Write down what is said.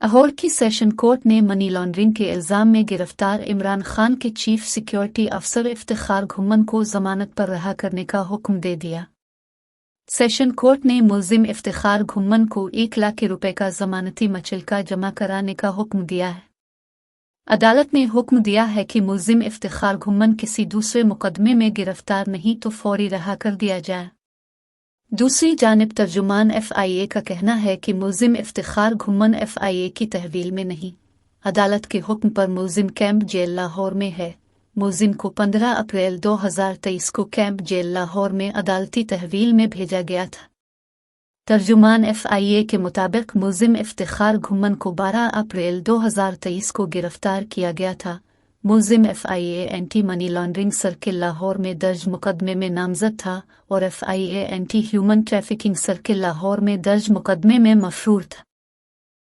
लाहौर की session court ने money laundering के इल्जाम में गिरफ्तार इमरान खान के चीफ सिक्योरिटी अफसर इफ्तिखार घुम्मन को जमानत पर रिहा करने का हुक्म दे दिया। सेशन कोर्ट ने मुल्जिम इफ्तिखार घुम्मन को 1 लाख रुपए का जमानती मचलका जमा कराने का हुक्म दिया है। अदालत ने हुक्म दिया है कि मुल्जिम इफ्तिखार घुम्मन किसी दूसरे मुकदमे में गिरफ्तार नहीं तो फौरी रिहा कर दिया जाए। दूसरी जानिब तर्जुमान FIA का कहना है कि मुल्जिम इफ्तिखार घुम्मन FIA की तहवील में नहीं, अदालत के हुक्म पर मुल्जिम कैंप जेल लाहौर में है। मुल्जिम को 15 अप्रैल 2023 को कैंप जेल लाहौर में अदालती तहवील में भेजा गया था। तर्जुमान FIA के मुताबिक मुल्जिम इफ्तिखार घुम्मन को 12 अप्रैल 2023 को गिरफ्तार किया गया था। मुल्जिम FIA anti money laundering circle Lahore में दर्ज मुकदमे में नामजद था और FIA anti human trafficking circle Lahore में दर्ज मुकदमे में मफरूर था।